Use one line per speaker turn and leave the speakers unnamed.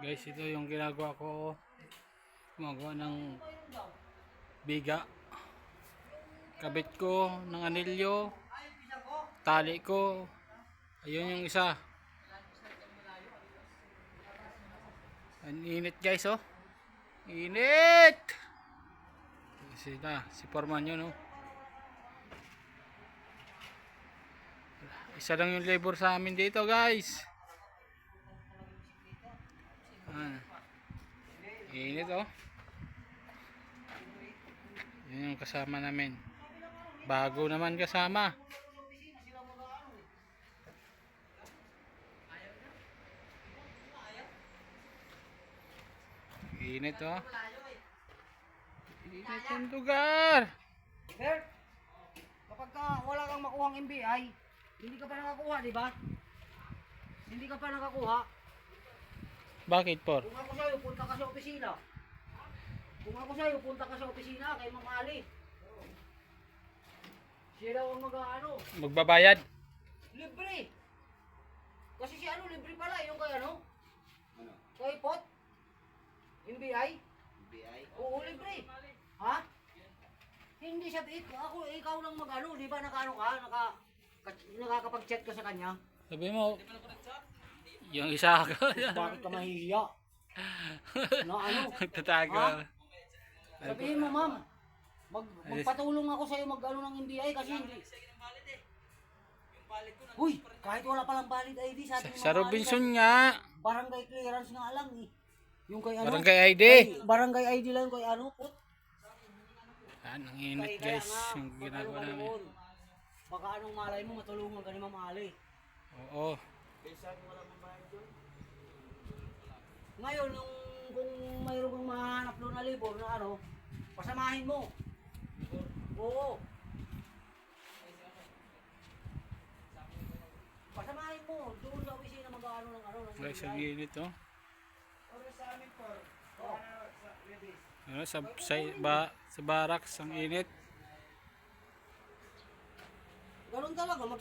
Guys, ito yung ginagawa ko. Gumagawa ng biga. Kabit ko ng anilyo. Tali ko. Ayun yung isa. Ang init guys, oh. Init! Si Foreman yun, oh. Isa lang yung labor sa amin dito guys. Init, oh. Yun yung kasama namin. Bago naman kasama. Init, oh. Init yung lugar.
Bert, kapag wala kang makuhang MBI, hindi ka pa nakakuha, di ba? Hindi ka pa nakakuha.
Bakit, Por?
Kung ako sa'yo, punta ka sa opisina. Kung ako sa'yo, punta ka sa opisina kay Ma'am Ali. Siya daw ang mag-ano.
Magbabayad?
Libre. Kasi si ano, libre pala. Yung kay ano? Ano? Kay Pot? MBI? MBI? Oo, libre. Ha? Hindi siya, ikaw lang mag-ano. Di ba nakano ka? Nakakapag-chat ka sa kanya?
Sabi mo, yung isa ka.
Bakit ka mahihiya? Na ano?
Tatago.
Ha? Sabihin mo, ma'am, magpatulong ako sa'yo mag-ano ng MBI kasi hindi. Uy, kahit wala palang valid ID sa ating
Sa
mga
Robinson
ID,
nga.
barangay clearance nga lang eh. Yung kay ano?
Barangay ID.
Barangay ID lang kay ano?
Yan, ang init guys. Yung ginagawa namin.
Baka anong malay mo, matulungan ka ni Ma'am Ali.
Oo.
Ngayon, kung mayroon kang mahanap doon na libor na ano, pasamahin mo. Oo. Pasamahin mo. Doon sa opisina mag-ano ng ano.
Guys, ang init, oh. Ano, sa barracks, ang init.
Ganun talaga.